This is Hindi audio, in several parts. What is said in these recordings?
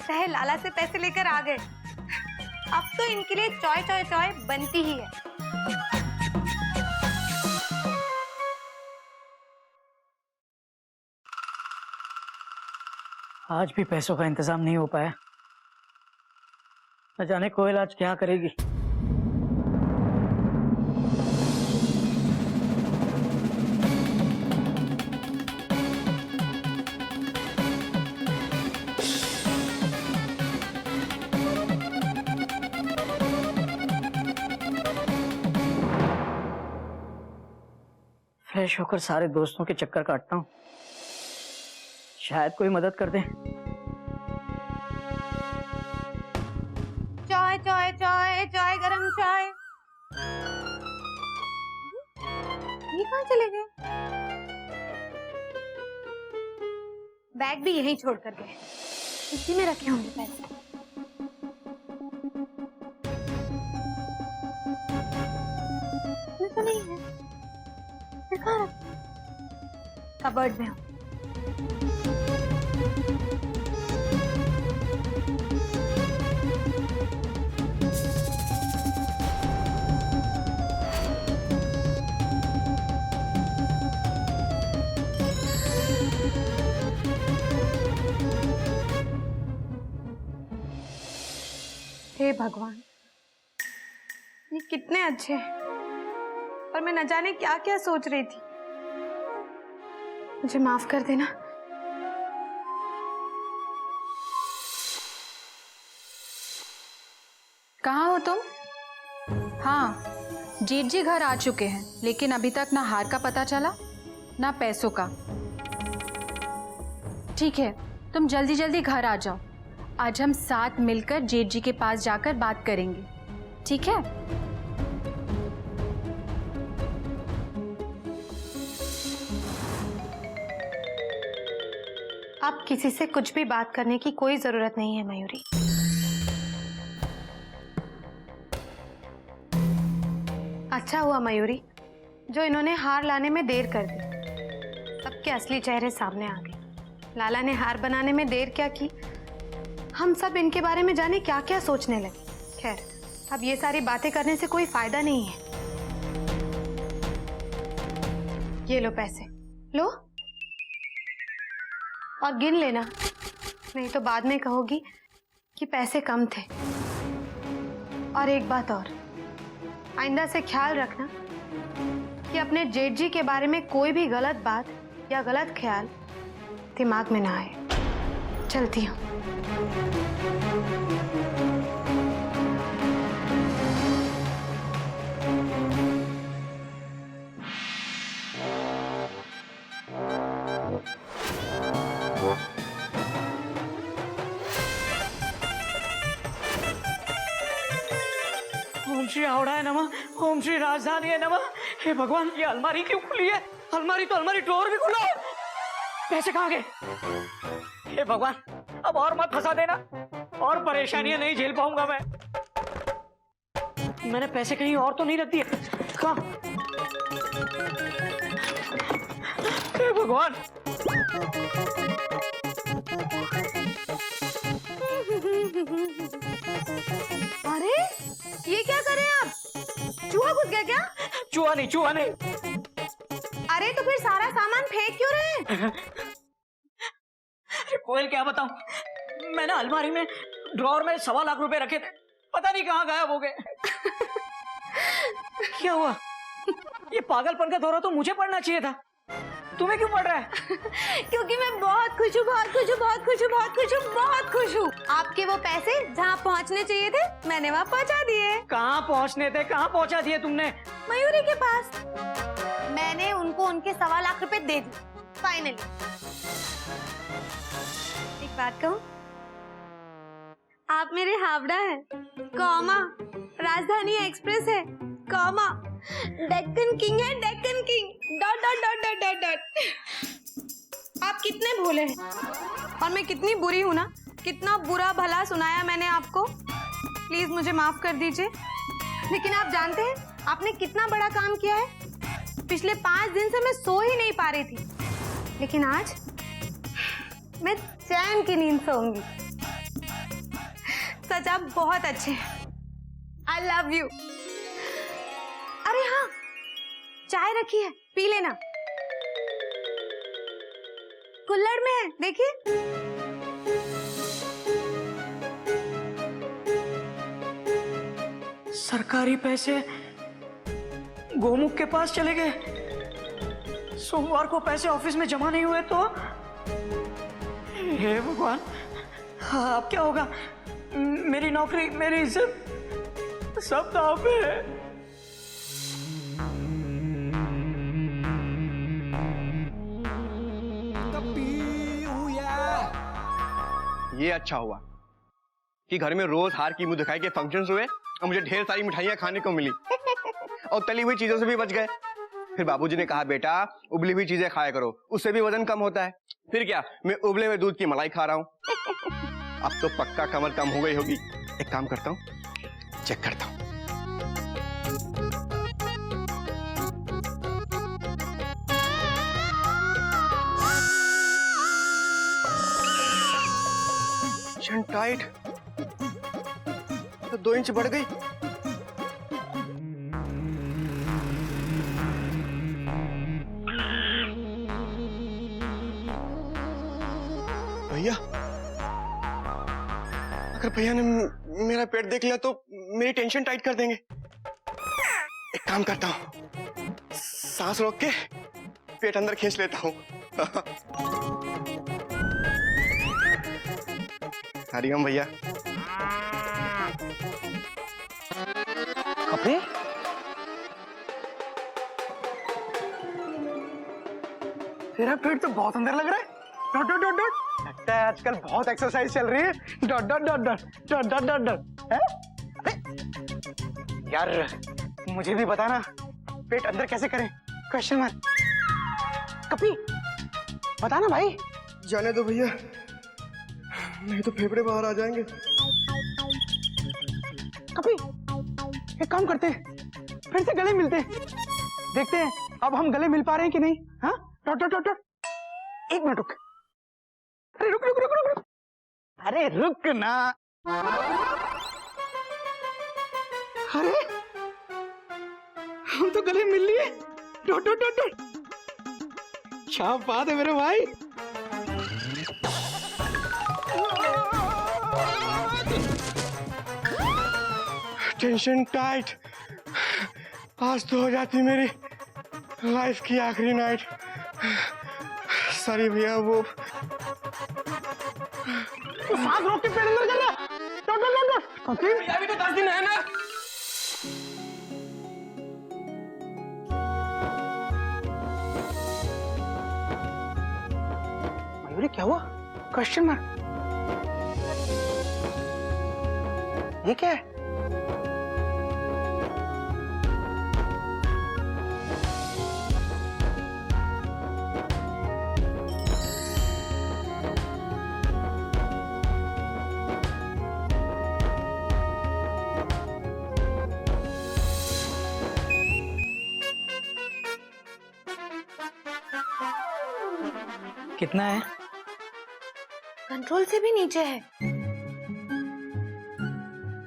सहे लाला से पैसे लेकर आ गए। अब तो इनके लिए चॉय चॉय चॉय बनती ही है। आज भी पैसों का इंतजाम नहीं हो पाया। न जाने कोयल आज क्या करेगी। फ्रेश होकर सारे दोस्तों के चक्कर काटता हूँ, शायद कोई मदद कर दे। चाय चाय चाय चाय गरम चाय। ये कहाँ चले गए? बैग भी यहीं छोड़ कर गए। इसी में रखे होंगे पैसे। तो नहीं है, कहाँ रखे? कबर्ड में हो। हे भगवान, ये कितने अच्छे हैं, पर मैं न जाने क्या क्या सोच रही थी। मुझे माफ कर देना। कहाँ हो तुम? हाँ, जेठ जी घर आ चुके हैं, लेकिन अभी तक ना हार का पता चला ना पैसों का। ठीक है, तुम जल्दी जल्दी घर आ जाओ। आज हम साथ मिलकर जेठ जी के पास जाकर बात करेंगे, ठीक है? अब किसी से कुछ भी बात करने की कोई जरूरत नहीं है मयूरी। अच्छा हुआ मयूरी जो इन्होंने हार लाने में देर कर दी। सबके असली चेहरे सामने आ गए। लाला ने हार बनाने में देर क्या की, हम सब इनके बारे में जाने क्या क्या सोचने लगे। खैर, अब ये सारी बातें करने से कोई फायदा नहीं है। ये लो पैसे, लो और गिन लेना, नहीं तो बाद में कहोगी कि पैसे कम थे। और एक बात और, आइंदा से ख्याल रखना कि अपने जेठ जी के बारे में कोई भी गलत बात या गलत ख्याल दिमाग में ना आए। चलती हूँ। ओम श्री हावड़ा नमः, ओम श्री राजधानी है नमः। हे भगवान, ये अलमारी क्यों खुली है? अलमारी तो अलमारी ड्रॉअर भी खुला है। पैसे कहाँ गए? हे भगवान, अब और मत फंसा देना, और परेशानियां नहीं झेल पाऊंगा मैं। मैंने पैसे कहीं और तो नहीं रख दिए? कहाँ? हे भगवान, अरे ये क्या कर रहे हैं आप? चूहा घुस गया क्या? चूहा नहीं, चूहा नहीं। अरे तो फिर सारा सामान फेंक क्यों रहे हैं? कोयल क्या बताऊं, मैंने अलमारी में ड्रॉअर में 1.25 लाख रुपए रखे थे, पता नहीं कहाँ गायब हो गए। क्या हुआ? ये पागलपन का दौरा तो मुझे पड़ना चाहिए था, तुम्हें क्यों पड़ रहा है? क्योंकि मैं बहुत खुश हूँ, बहुत खुश हूँ, बहुत खुश हूँ, बहुत खुश हूँ, बहुत खुश हूँ। आपके वो पैसे जहाँ पहुँचने चाहिए थे, मैंने वहाँ पहुँचा दिए। कहाँ पहुँचने थे? कहाँ पहुँचा दिए तुमने? मयूरी के पास। मैंने उनको उनके 1.25 लाख रुपए दे दिए फाइनली। एक बात कहूँ, आप मेरे हावड़ा हैं, कॉमा राजधानी एक्सप्रेस है, कॉमा डेक्कन किंग है, Deccan king, dot dot dot dot dot dot. आप कितने भोले हैं और मैं कितनी बुरी हूं ना। कितना बुरा भला सुनाया मैंने आपको, प्लीज मुझे माफ कर दीजिए। लेकिन आप जानते हैं आपने कितना बड़ा काम किया है। पिछले 5 दिन से मैं सो ही नहीं पा रही थी, लेकिन आज मैं चैन की नींद सोऊंगी। सच आप बहुत अच्छे हैं। I love you. अरे हाँ, चाय रखी है, पी लेना। कुल्हड़ में है, देखिए। सरकारी पैसे गोमुख के पास चले गए। सोमवार को पैसे ऑफिस में जमा नहीं हुए तो हे भगवान, अब क्या होगा? मेरी नौकरी, मेरी इज्जत सब दांव पे है। ये अच्छा हुआ कि घर में रोज हार की मुंह दिखाई के फंक्शंस हुए और मुझे ढेर सारी मिठाइयाँ खाने को मिली और तली हुई चीजों से भी बच गए। फिर बाबूजी ने कहा, बेटा उबली हुई चीजें खाया करो, उससे भी वजन कम होता है। फिर क्या, मैं उबले हुए दूध की मलाई खा रहा हूँ। अब तो पक्का कमर कम हो गई होगी। एक काम करता हूँ, चेक करता हूँ। टाइट तो 2 इंच बढ़ गई। भैया, अगर भैया ने मेरा पेट देख लिया तो मेरी टेंशन टाइट कर देंगे। एक काम करता हूँ, सांस रोक के पेट अंदर खींच लेता हूँ। हरिओम भैया। कपड़े तेरा पेट तो बहुत अंदर लग रहा है। डॉट डॉट डॉट डॉट लगता है आजकल बहुत एक्सरसाइज चल रही है। Dot dot dot dot dot dot dot dot. अरे यार, मुझे भी बताना पेट अंदर कैसे करें? Question mark. कपी बताना भाई। जाने दो भैया, नहीं तो फेफड़े बाहर आ जाएंगे। कपी एक काम करते हैं, फिर से गले मिलते हैं, देखते हैं अब हम गले मिल पा रहे हैं कि नहीं। हाँ, dot dot dot dot. 1 minute रुक। अरे रुक रुक रुक रुक रुक। अरे रुक ना। अरे हम तो गले मिल लिए। Dot dot dot dot. क्या बात है मेरे भाई। Tension tight. आज तो हो जाती मेरी लाइफ की आखिरी नाइट। सॉरी भैया, वो सांस रोक के पेट अंदर जाना। Dot dot dot dot. Okay, अभी तो 10 दिन है ना। मयूरी क्या हुआ? Question mark. ये क्या है? कितना है? कंट्रोल से भी नीचे है।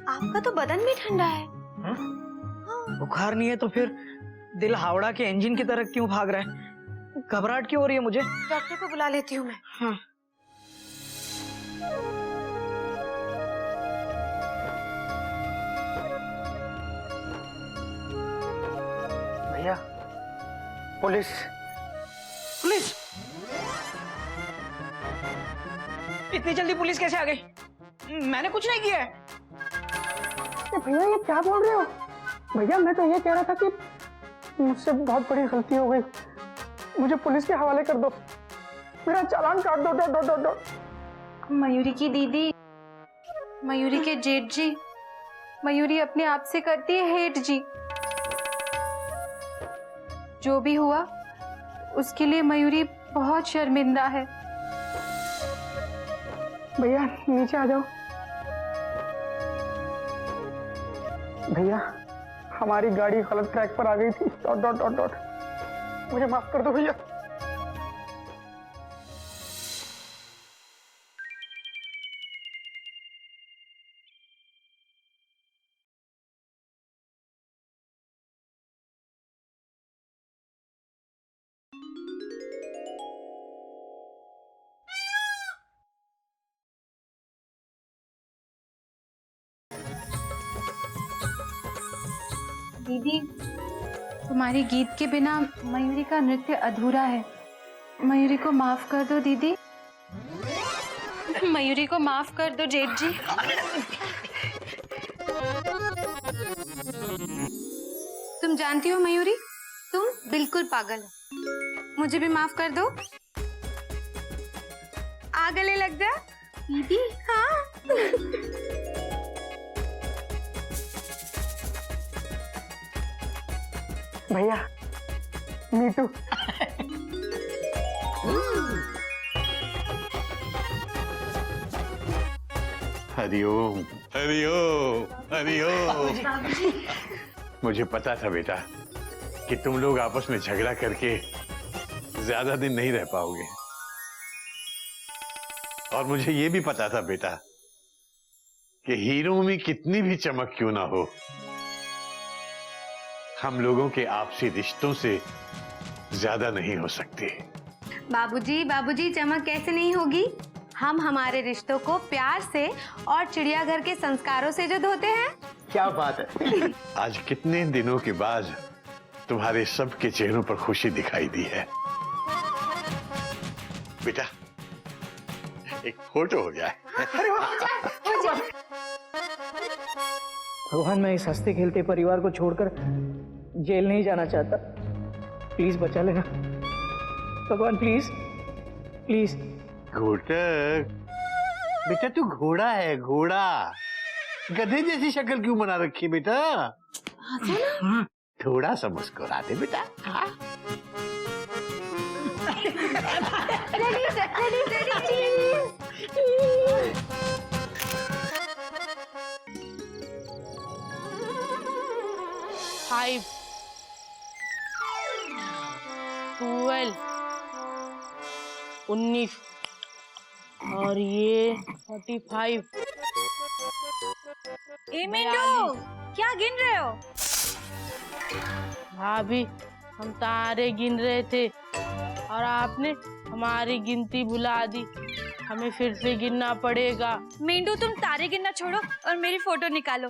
आपका तो बदन भी ठंडा है। बुखार नहीं है तो फिर दिल हावड़ा के इंजन की तरह क्यों भाग रहा है? घबराहट क्यों हो रही है मुझे? डॉक्टर को बुला लेती हूँ मैं। हाँ। भैया, पुलिस पुलिस। इतनी जल्दी पुलिस कैसे आ गई? मैंने कुछ नहीं किया है। भैया ये क्या बोल रहे हो? भैया मैं तो ये कह रहा था कि मुझसे बहुत बड़ी गलती हो गई, मुझे पुलिस के हवाले कर दो, मेरा चालान काट दो। Dot dot dot dot. Mayuri की दीदी, मयूरी के जेठ जी, मयूरी अपने आप से करती है हेट जी। जो भी हुआ उसके लिए मयूरी बहुत शर्मिंदा है। भैया नीचे आ जाओ। भैया हमारी गाड़ी गलत ट्रैक पर आ गई थी। Dot dot dot dot. मुझे माफ कर दो भैया। दीदी, तुम्हारी गीत के बिना मयूरी का नृत्य अधूरा है। मयूरी को माफ कर दो दीदी। मयूरी को माफ कर दो जेठ जी। तुम जानती हो मयूरी, तुम बिल्कुल पागल हो। मुझे भी माफ कर दो। आ गले लग जा दीदी। हाँ। भैया मीटू। हरिओम हरिओम हरिओम। मुझे पता था बेटा कि तुम लोग आपस में झगड़ा करके ज्यादा दिन नहीं रह पाओगे, और मुझे ये भी पता था बेटा कि हीरो में कितनी भी चमक क्यों ना हो, हम लोगों के आपसी रिश्तों से ज्यादा नहीं हो सकती। बाबूजी, बाबूजी, चमक कैसे नहीं होगी? हम हमारे रिश्तों को प्यार से और चिड़ियाघर के संस्कारों से जो धोते हैं। क्या बात है। आज कितने दिनों के बाद तुम्हारे सबके चेहरों पर खुशी दिखाई दी है। बेटा एक फोटो हो गया। भगवान, मैं इस हंसते खेलते परिवार को छोड़कर जेल नहीं जाना चाहता। प्लीज बचा लेना भगवान, प्लीज प्लीज। घोटक बेटा, तू घोड़ा है, घोड़ा। गधे जैसी शक्ल क्यों बना रखी है बेटा? थोड़ा सा मुस्कुरा दे बेटा। हाँ? फाइव 12 19 और ये 45। ए मिंटू, क्या गिन रहे हो? भाभी, हम तारे गिन रहे थे और आपने हमारी गिनती भुला दी। हमें फिर से गिनना पड़ेगा। मिंटू, तुम तारे गिनना छोड़ो और मेरी फोटो निकालो।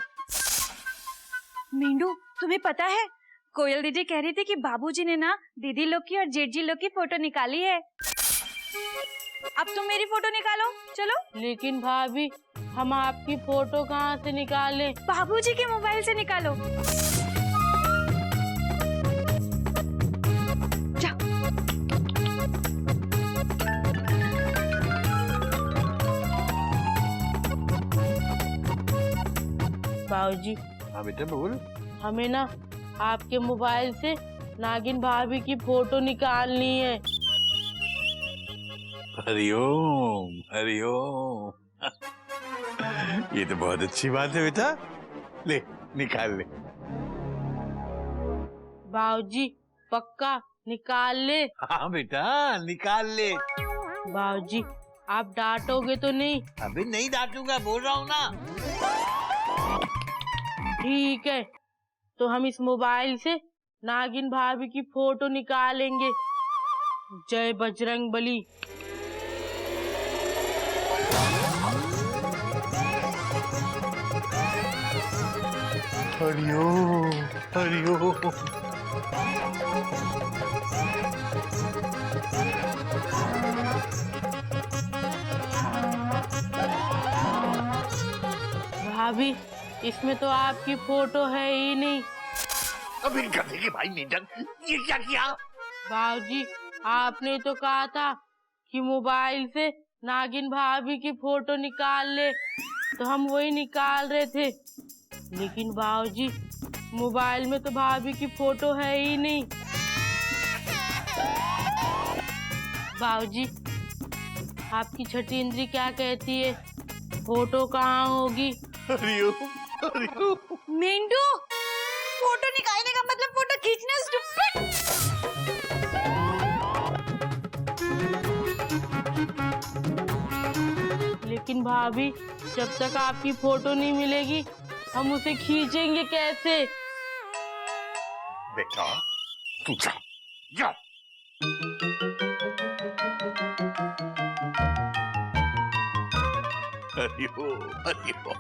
मिंटू, तुम्हें पता है कोयल दीदी कह रही थी कि बाबूजी ने ना दीदी लोग की और जेठ जी लोग की फोटो निकाली है। अब तुम मेरी फोटो निकालो, चलो। लेकिन भाभी, हम आपकी फोटो कहाँ से निकालें? बाबूजी के मोबाइल से निकालो। बाबूजी, हाँ बेटा बोल। हमें ना आपके मोबाइल से नागिन भाभी की फोटो निकालनी है। हरिओम हरिओम। ये तो बहुत अच्छी बात है बेटा, ले निकाल ले। बाबूजी, पक्का निकाल ले? हाँ बेटा निकाल ले। बाबूजी, आप डांटोगे तो नहीं? अभी नहीं डांटूंगा, बोल रहा हूँ ना। ठीक है, तो हम इस मोबाइल से नागिन भाभी की फोटो निकालेंगे। जय बजरंग बली। हरिओम हरिओम। भाभी, इसमें तो आपकी फोटो है ही नहीं। अबे गधे के भाई नीडन, ये क्या किया? बाबूजी, आपने तो कहा था कि मोबाइल से नागिन भाभी की फोटो निकाल ले, तो हम वही निकाल रहे थे। लेकिन बाबूजी, मोबाइल में तो भाभी की फोटो है ही नहीं। बाबूजी, आपकी छठी इंद्री क्या कहती है? फोटो कहाँ होगी? हरिओम हरिओम। मिंटू, फोटो निकालने का मतलब फोटो खींचना, स्टूपिड। लेकिन भाभी, जब तक आपकी फोटो नहीं मिलेगी हम उसे खींचेंगे कैसे? बेटा तू जा जा। हरिओम हरिओम।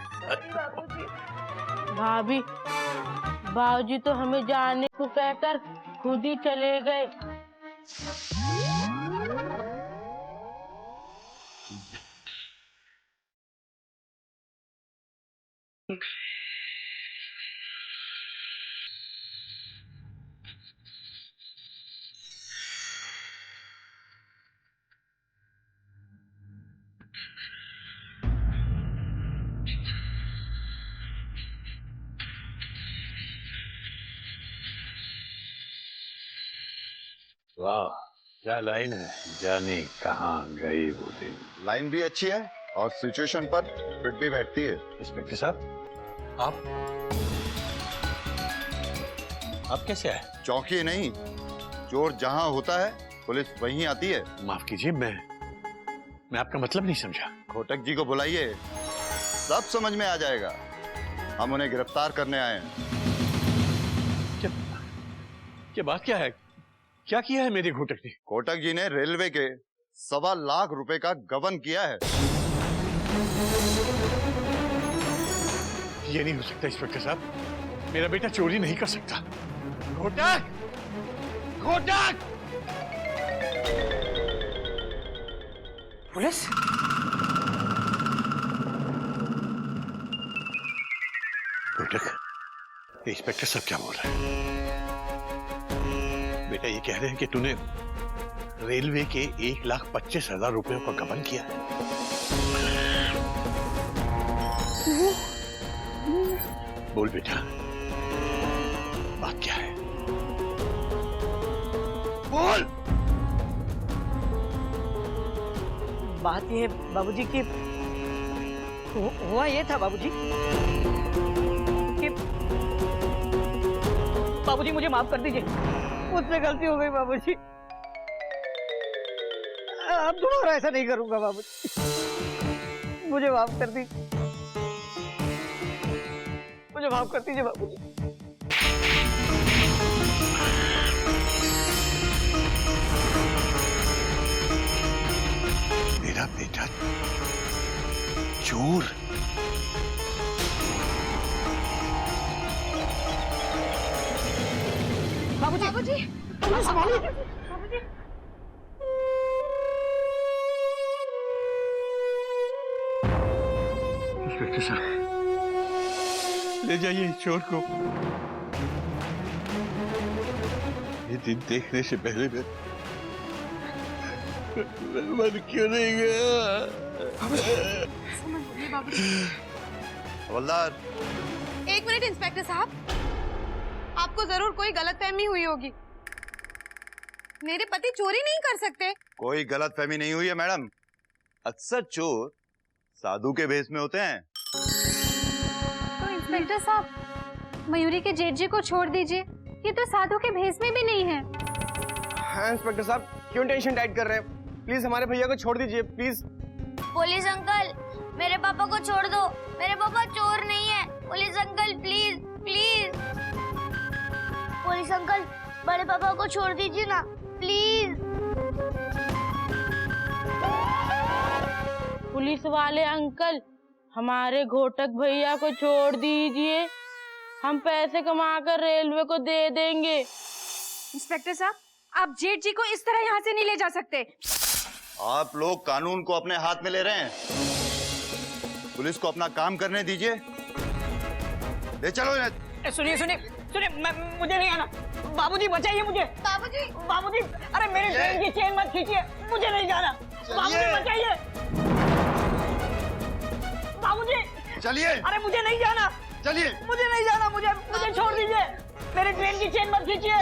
भाभी, बाबूजी तो हमें जाने को कहकर खुद ही चले गए। वाह, क्या लाइन है, जाने कहाँ गई वो दिन। लाइन भी अच्छी है और सिचुएशन पर फिट भी बैठती है। इंस्पेक्टर साहब, आप कैसे आए? चौकी नहीं, चोर जहां होता है पुलिस वहीं आती है। माफ कीजिए, मैं आपका मतलब नहीं समझा। घोटक जी को बुलाइए, सब समझ में आ जाएगा। हम उन्हें गिरफ्तार करने आए हैं। क्या बात क्या है? क्या किया है मेरे घोटक ने? घोटक जी ने रेलवे के 1.25 लाख रुपए का गबन किया है। ये नहीं हो सकता इंस्पेक्टर साहब, मेरा बेटा चोरी नहीं कर सकता। घोटक! घोटक! पुलिस? घोटक, इंस्पेक्टर साहब क्या बोल रहे हैं? बेटा ये कह रहे हैं कि तूने रेलवे के 1,25,000 रुपयों का गबन किया है। बोल बेटा, बात क्या है? बोल। बात ये बाबूजी की हुआ ये था बाबूजी कि बाबूजी मुझे माफ कर दीजिए, मुझसे गलती हो गई बाबूजी। अब दोबारा ऐसा नहीं करूंगा बाबूजी, मुझे माफ कर दीजिए, मुझे माफ कर दीजिए बाबूजी। मेरा बेटा चोर? बाबूजी बाबूजी संभालिए बाबूजी। इंस्पेक्टर साहब, ले जाइए इस चोर को। ये दिन देखने से पहले मैं मर क्यों नहीं गया? हवलदार, एक मिनट इंस्पेक्टर साहब, आपको जरूर कोई गलतफहमी हुई होगी। मेरे पति चोरी नहीं कर सकते। कोई गलतफहमी नहीं हुई है मैडम। अक्सर चोर साधु के भेष में होते हैं। तो इंस्पेक्टर साहब, मयूरी के जेठ जी को छोड़ दीजिए, ये तो साधु के भेष में भी नहीं है। हाँ इंस्पेक्टर साहब, क्यों टेंशन टाइट कर रहे हैं? प्लीज हमारे भैया को छोड़ दीजिए प्लीज। पुलिस अंकल, मेरे पापा को छोड़ दो, मेरे पापा चोर नहीं है। Police uncle please please. Police uncle, बड़े पापा को छोड़ दीजिए ना प्लीज। पुलिस वाले अंकल, हमारे घोटक भैया को छोड़ दीजिए, हम पैसे कमाकर रेलवे को दे देंगे। इंस्पेक्टर साहब, आप जेठ जी को इस तरह यहाँ से नहीं ले जा सकते। आप लोग कानून को अपने हाथ में ले रहे हैं। पुलिस को अपना काम करने दीजिए। ले चलो इन्हें। सुनिए सुनिए सुनिए, मुझे नहीं आना। बाबूजी बचाइए मुझे। बाबूजी बाबूजी, अरे मेरी ट्रेन की चेन मत खींचिए, मुझे नहीं जाना। बाबूजी बचाइए। बाबूजी चलिए। अरे मुझे नहीं जाना, चलिए। मुझे नहीं जाना, मुझे छोड़ दीजिए। मेरी ट्रेन की चेन मत खींचिए।